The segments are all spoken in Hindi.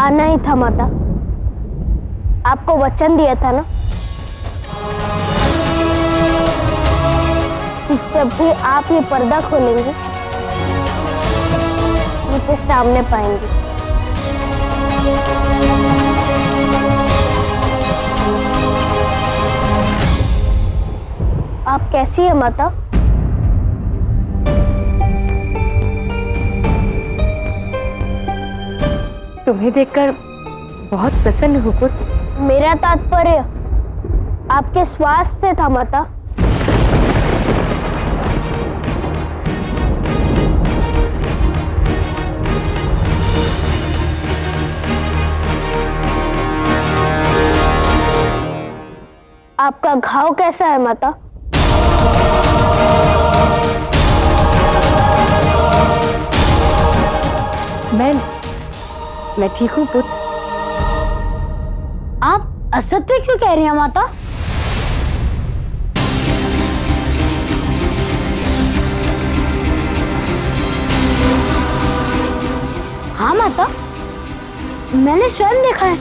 आना ही था माता। आपको वचन दिया था ना कि जब भी आप ये पर्दा खोलेंगे मुझे सामने पाएंगे। आप कैसी है माता? तुम्हें देखकर बहुत प्रसन्न हूँ पुत्र। मेरा तात्पर्य आपके स्वास्थ्य से था माता। आपका घाव कैसा है माता? मैं ठीक हूँ पुत्र। आप असत्य क्यों कह रही हैं माता? हाँ माता, मैंने स्वयं देखा है,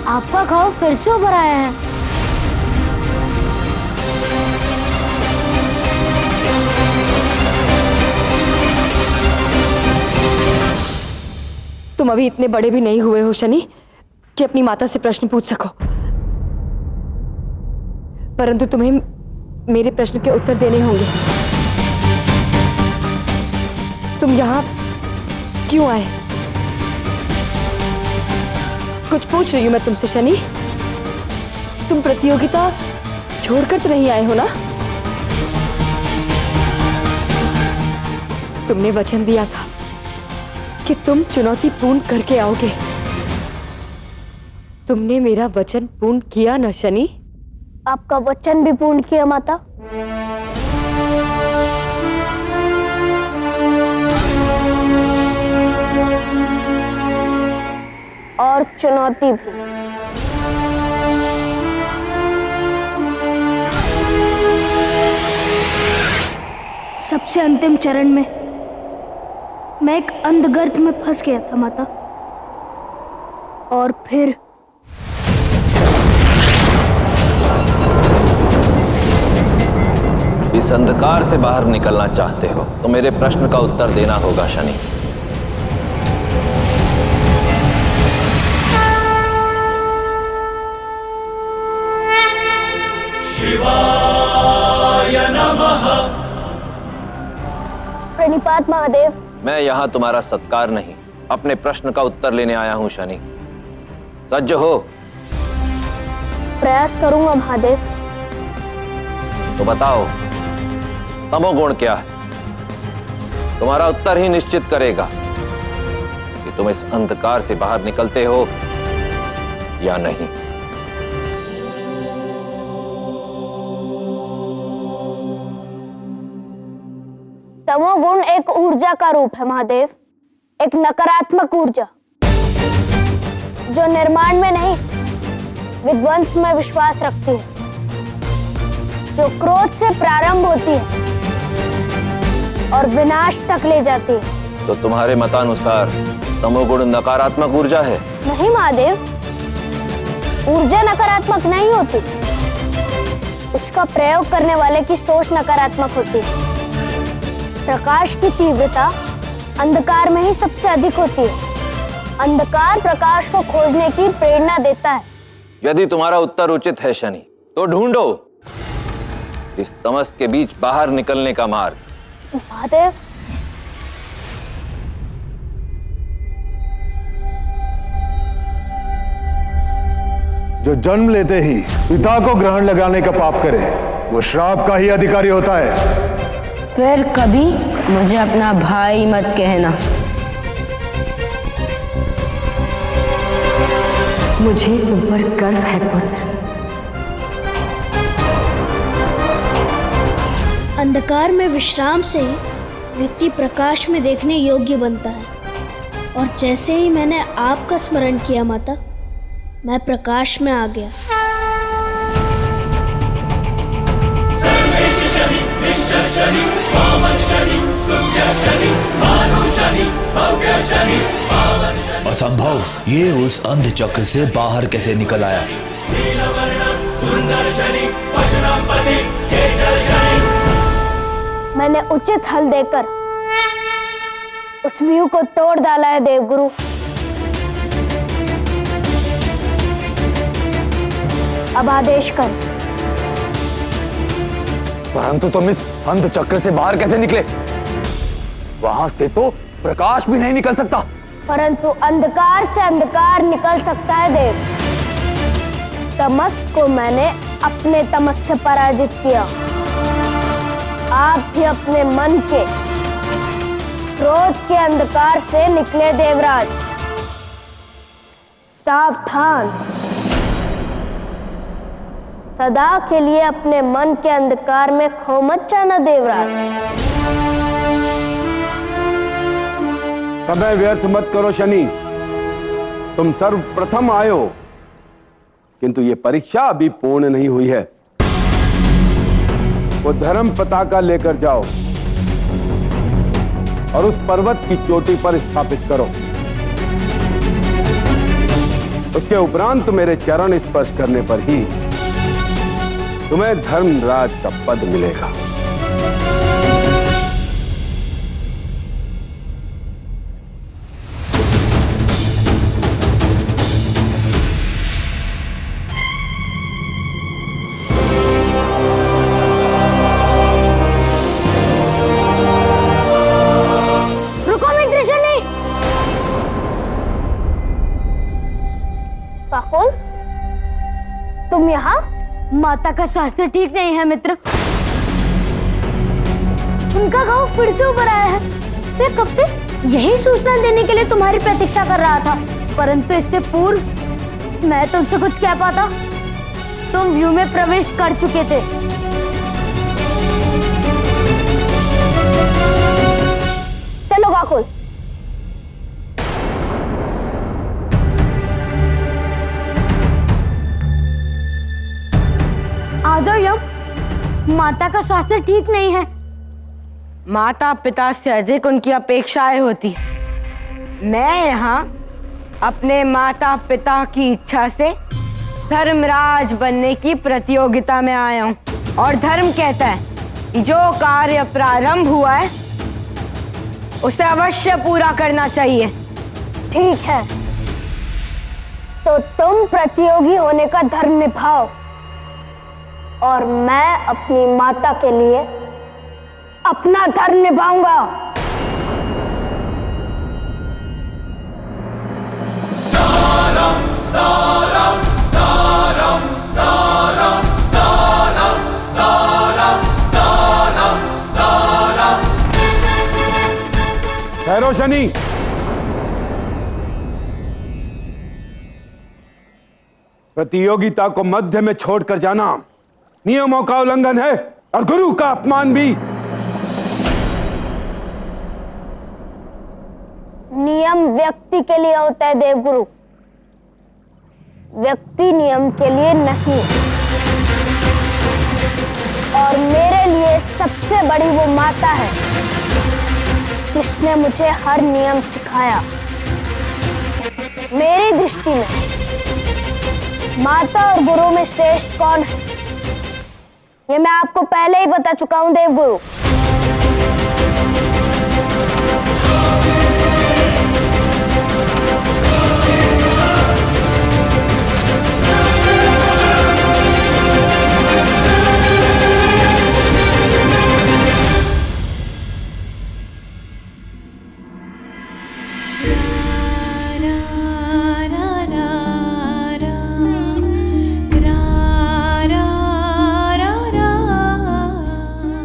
आपका घाव फिर से उभर आया है। तुम अभी इतने बड़े भी नहीं हुए हो शनि कि अपनी माता से प्रश्न पूछ सको, परंतु तुम्हें मेरे प्रश्न के उत्तर देने होंगे। तुम यहां क्यों आए? कुछ पूछ रही हूं मैं तुमसे शनि। तुम प्रतियोगिता छोड़कर तो नहीं आए हो ना? तुमने वचन दिया था कि तुम चुनौती पूर्ण करके आओगे। तुमने मेरा वचन पूर्ण किया ना शनि? आपका वचन भी पूर्ण किया माता। और चुनौती भी। सबसे अंतिम चरण में मैं एक अंधगर्त में फंस गया था माता। और फिर इस अंधकार से बाहर निकलना चाहते हो तो मेरे प्रश्न का उत्तर देना होगा शनि। शिवाय नमः। प्रणिपात महादेव। मैं यहाँ तुम्हारा सत्कार नहीं, अपने प्रश्न का उत्तर लेने आया हूँ शनि। सज्ज हो? प्रयास करूंगा महादेव। तो बताओ, तमोगुण क्या है? तुम्हारा उत्तर ही निश्चित करेगा कि तुम इस अंधकार से बाहर निकलते हो या नहीं। तमोगुण एक ऊर्जा का रूप है महादेव, एक नकारात्मक ऊर्जा जो निर्माण में नहीं विध्वंस में विश्वास रखती है, जो क्रोध से प्रारंभ होती है और विनाश तक ले जाती है। तो तुम्हारे मतानुसार तमोगुण नकारात्मक ऊर्जा है? नहीं महादेव, ऊर्जा नकारात्मक नहीं होती, उसका प्रयोग करने वाले की सोच नकारात्मक होती है। प्रकाश की तीव्रता अंधकार में ही सबसे अधिक होती है। अंधकार प्रकाश को खोजने की प्रेरणा देता है। यदि तुम्हारा उत्तर उचित है शनि, तो ढूंढो इस तमस के बीच बाहर निकलने का मार्ग। महादेव, जो जन्म लेते ही पिता को ग्रहण लगाने का पाप करे वो श्राप का ही अधिकारी होता है। फिर कभी मुझे अपना भाई मत कहना। मुझे तुम पर गर्व है पुत्र। अंधकार में विश्राम से ही व्यक्ति प्रकाश में देखने योग्य बनता है। और जैसे ही मैंने आपका स्मरण किया माता, मैं प्रकाश में आ गया। असंभव, ये उस अंध चक्र से बाहर कैसे निकल आया? मैंने उचित हल देकर उस व्यू को तोड़ डाला है देवगुरु। अब आदेश कर। परंतु तुम इस अंध चक्र से बाहर कैसे निकले? वहां से तो प्रकाश भी नहीं निकल सकता। परंतु अंधकार से अंधकार निकल सकता है देव। तमस को मैंने अपने तमस से पराजित किया। आप भी अपने मन के क्रोध के अंधकार से निकले देवराज। सावधान, सदा के लिए अपने मन के अंधकार में खो मत जाना देवराज। समय व्यर्थ मत करो शनि। तुम सर्वप्रथम आए हो, किंतु ये परीक्षा अभी पूर्ण नहीं हुई है। वो धर्म पताका लेकर जाओ और उस पर्वत की चोटी पर स्थापित करो। उसके उपरांत मेरे चरण स्पर्श करने पर ही तुम्हें धर्मराज का पद मिलेगा। रुको मित्र शनि। काकुल, तुम यहाँ? माता का स्वास्थ्य ठीक नहीं है मित्र। उनका घाव फिर से उभर आया है। मैं कब से यही सूचना देने के लिए तुम्हारी प्रतीक्षा कर रहा था, परंतु इससे पूर्व मैं तुमसे कुछ कह पाता। तुम व्यू में प्रवेश कर चुके थे। चलो काकुल। आ जाओ यम। माता का स्वास्थ्य ठीक नहीं है। माता पिता से अधिक उनकी अपेक्षाएं होती है। मैं यहाँ अपने माता पिता की इच्छा से धर्मराज बनने की प्रतियोगिता में आया हूँ, और धर्म कहता है कि जो कार्य प्रारंभ हुआ है उसे अवश्य पूरा करना चाहिए। ठीक है, तो तुम प्रतियोगी होने का धर्म निभाओ और मैं अपनी माता के लिए अपना धर्म निभाऊंगा। ठहरो शनि। प्रतियोगिता को मध्य में छोड़कर जाना नियमों का उल्लंघन है और गुरु का अपमान भी। नियम व्यक्ति के लिए होता है देवगुरु, व्यक्ति नियम के लिए नहीं। और मेरे लिए सबसे बड़ी वो माता है जिसने मुझे हर नियम सिखाया। मेरी दृष्टि में माता और गुरु में श्रेष्ठ कौन है, ये मैं आपको पहले ही बता चुका हूं देवगुरु।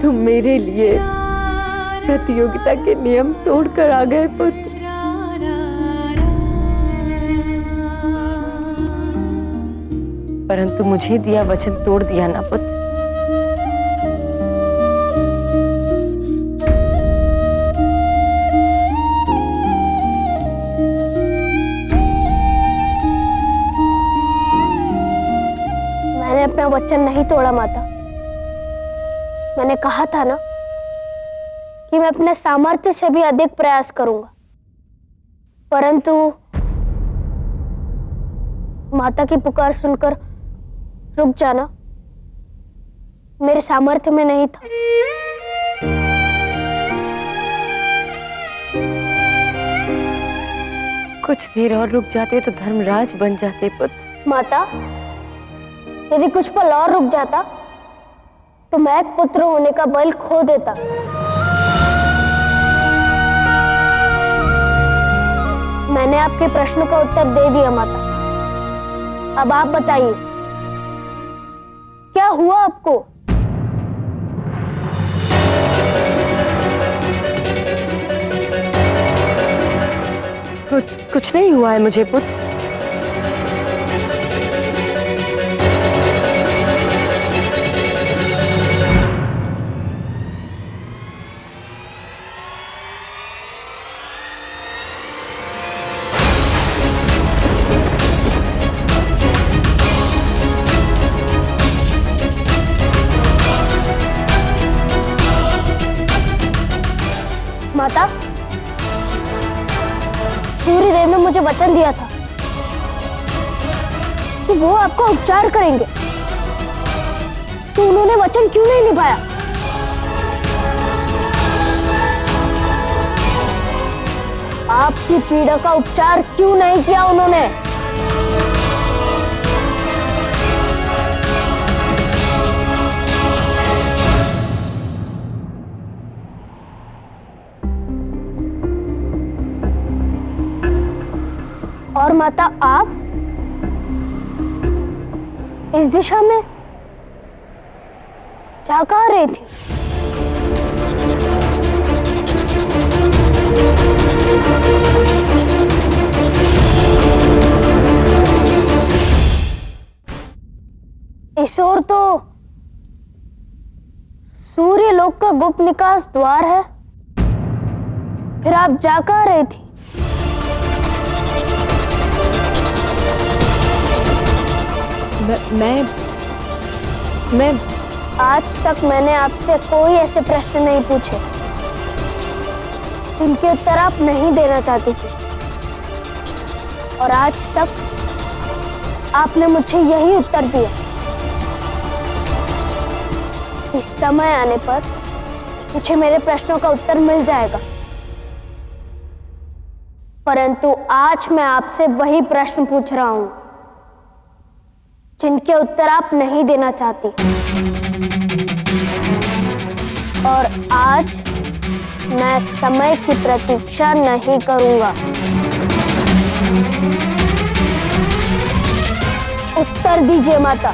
तुम मेरे लिए प्रतियोगिता के नियम तोड़कर आ गए पुत्र। परंतु मुझे दिया वचन तोड़ दिया ना पुत्र। मैंने अपना वचन नहीं तोड़ा माता। मैंने कहा था ना कि मैं अपने सामर्थ्य से भी अधिक प्रयास करूंगा, परंतु माता की पुकार सुनकर रुक जाना मेरे सामर्थ्य में नहीं था। कुछ देर और रुक जाते तो धर्मराज बन जाते पुत्र। माता, यदि कुछ पल और रुक जाता तो मैं एक पुत्र होने का बल खो देता। मैंने आपके प्रश्न का उत्तर दे दिया माता। अब आप बताइए, क्या हुआ आपको? कुछ नहीं हुआ है मुझे पुत्र। माता, सूर्यदेव ने मुझे वचन दिया था कि वो आपका उपचार करेंगे, तो उन्होंने वचन क्यों नहीं निभाया? आपकी पीड़ा का उपचार क्यों नहीं किया उन्होंने? और माता, आप इस दिशा में जा कहाँ रही थी? इस ओर तो सूर्य लोक का गुप्त निकास द्वार है, फिर आप जा कहाँ रही थी? मैं आज तक मैंने आपसे कोई ऐसे प्रश्न नहीं पूछे जिनके उत्तर आप नहीं देना चाहती थी, और आज तक आपने मुझे यही उत्तर दिया। इस समय आने पर मुझे मेरे प्रश्नों का उत्तर मिल जाएगा, परंतु आज मैं आपसे वही प्रश्न पूछ रहा हूं जिनके उत्तर आप नहीं देना चाहती। और आज मैं समय की प्रतीक्षा नहीं करूंगा। उत्तर दीजिए माता,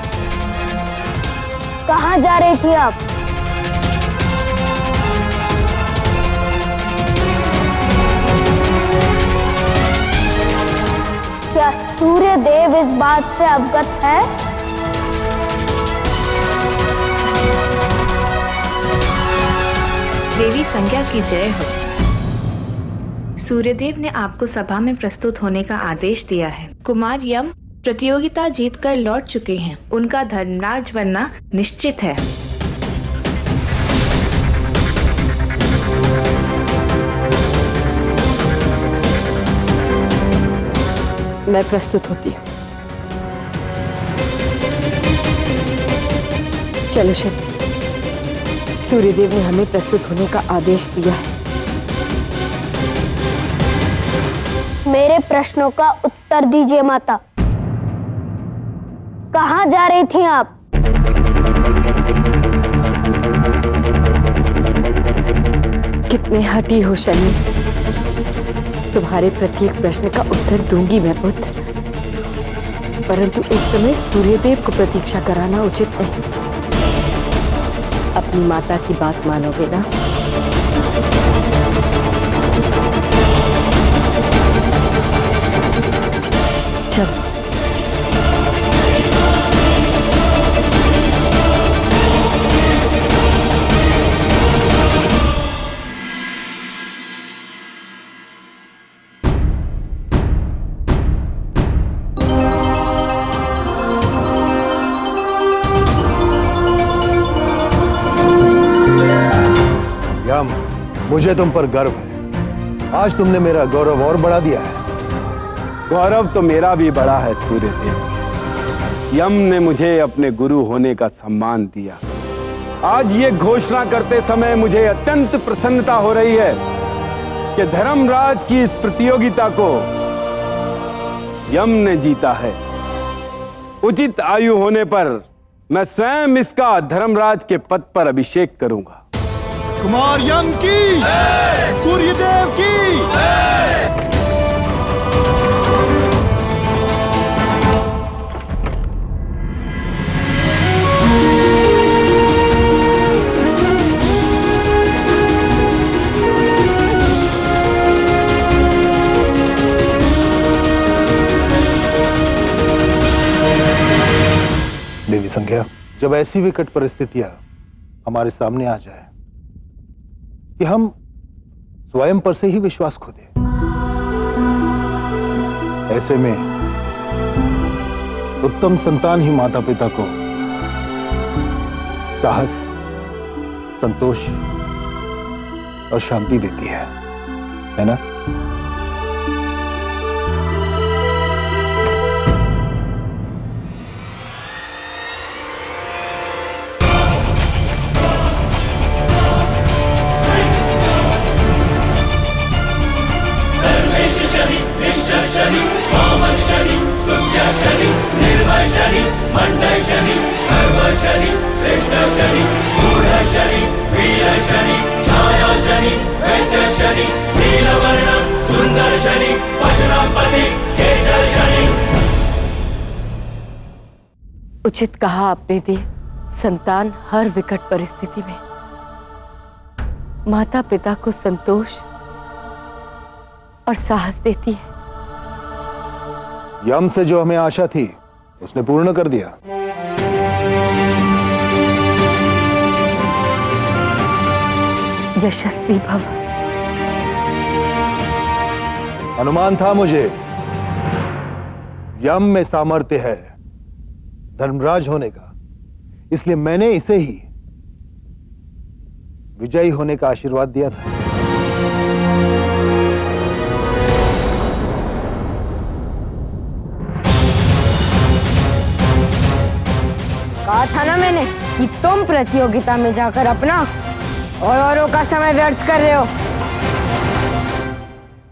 कहां जा रही थी आप? क्या सूर्य देव इस बात से अवगत है? देवी संज्ञा की जय हो। सूर्यदेव ने आपको सभा में प्रस्तुत होने का आदेश दिया है। कुमार यम प्रतियोगिता जीतकर लौट चुके हैं। उनका धर्मराज बनना निश्चित है। मैं प्रस्तुत होती हूँ। चलो शनि, सूर्यदेव ने हमें प्रस्तुत होने का आदेश दिया है। मेरे प्रश्नों का उत्तर दीजिए माता, कहां जा रही थी आप? कितने हठी हो शनि, तुम्हारे प्रत्येक प्रश्न का उत्तर दूंगी मैं पुत्र, परंतु इस समय सूर्यदेव को प्रतीक्षा कराना उचित नहीं। अपनी माता की बात मानोगे ना? चलो। मुझे तुम पर गर्व है। आज तुमने मेरा गौरव और बढ़ा दिया है। गौरव तो मेरा भी बड़ा है सूर्यदेव। यम ने मुझे अपने गुरु होने का सम्मान दिया। आज ये घोषणा करते समय मुझे अत्यंत प्रसन्नता हो रही है कि धर्मराज की इस प्रतियोगिता को यम ने जीता है। उचित आयु होने पर मैं स्वयं इसका धर्मराज के पद पर अभिषेक करूंगा। कुमार यम की, सूर्यदेव की। देवी संज्ञा, जब ऐसी विकट परिस्थितियां हमारे सामने आ जाए कि हम स्वयं पर से ही विश्वास खो दें, ऐसे में उत्तम संतान ही माता पिता को साहस, संतोष और शांति देती है ना? उचित कहा आपने देव। संतान हर विकट परिस्थिति में माता पिता को संतोष और साहस देती है। यम से जो हमें आशा थी उसने पूर्ण कर दिया। यशस्वी भव। अनुमान था मुझे यम में सामर्थ्य है धर्मराज होने का, इसलिए मैंने इसे ही विजयी होने का आशीर्वाद दिया था। कहा था ना मैंने कि तुम प्रतियोगिता में जाकर अपना और औरों का समय व्यर्थ कर रहे हो।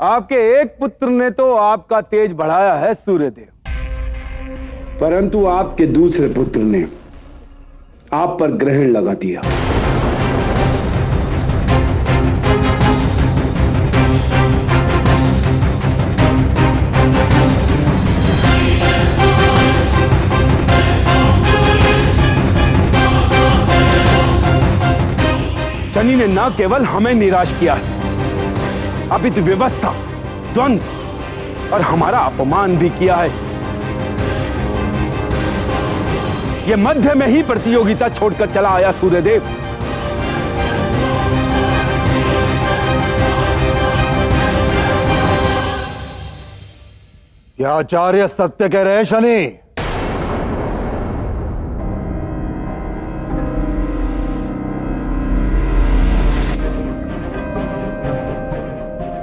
आपके एक पुत्र ने तो आपका तेज बढ़ाया है सूर्यदेव, परंतु आपके दूसरे पुत्र ने आप पर ग्रहण लगा दिया। शनि ने न केवल हमें निराश किया है, अपितु व्यवस्था, द्वंद्व और हमारा अपमान भी किया है। ये मध्य में ही प्रतियोगिता छोड़कर चला आया सूर्यदेव। क्या आचार्य सत्य कह रहे हैं शनि?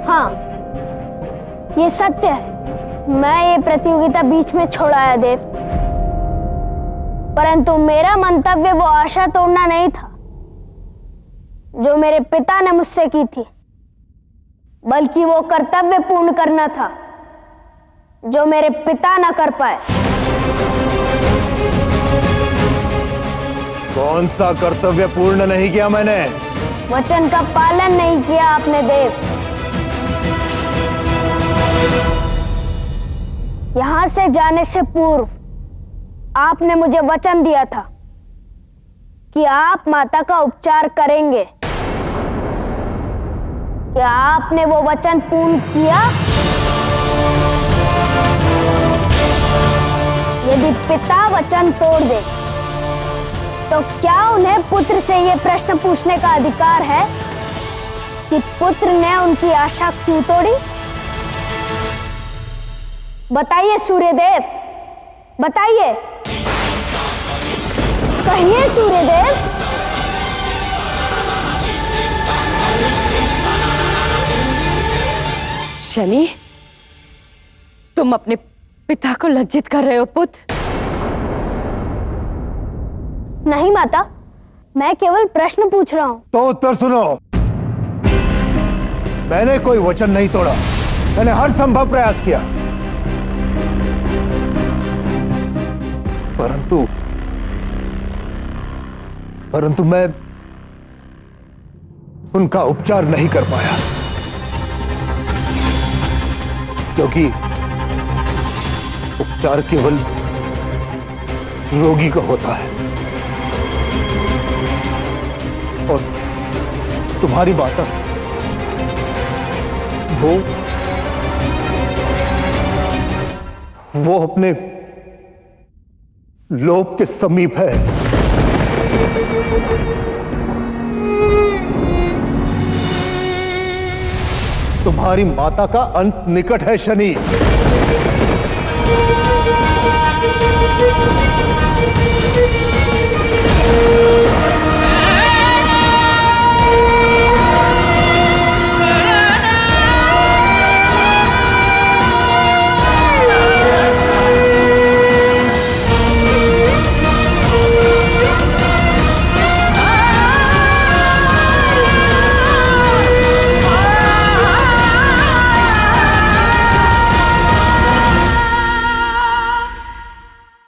हाँ, ये सत्य है। मैं ये प्रतियोगिता बीच में छोड़ आया देव, परंतु मेरा मंतव्य वो आशा तोड़ना नहीं था जो मेरे पिता ने मुझसे की थी, बल्कि वो कर्तव्य पूर्ण करना था जो मेरे पिता ना कर पाए। कौन सा कर्तव्य पूर्ण नहीं किया मैंने? वचन का पालन नहीं किया आपने देव। यहां से जाने से पूर्व आपने मुझे वचन दिया था कि आप माता का उपचार करेंगे। क्या आपने वो वचन पूर्ण किया? यदि पिता वचन तोड़ दे तो क्या उन्हें पुत्र से ये प्रश्न पूछने का अधिकार है कि पुत्र ने उनकी आशा क्यों तोड़ी? बताइए सूर्यदेव, बताइए, कहिए सूर्यदेव। शनि, तुम अपने पिता को लज्जित कर रहे हो पुत्र। नहीं माता, मैं केवल प्रश्न पूछ रहा हूं। तो उत्तर सुनो। मैंने कोई वचन नहीं तोड़ा, मैंने हर संभव प्रयास किया, परंतु मैं उनका उपचार नहीं कर पाया, क्योंकि उपचार केवल रोगी को होता है और तुम्हारी माता वो अपने लोभ के समीप है। तुम्हारी माता का अंत निकट है शनि।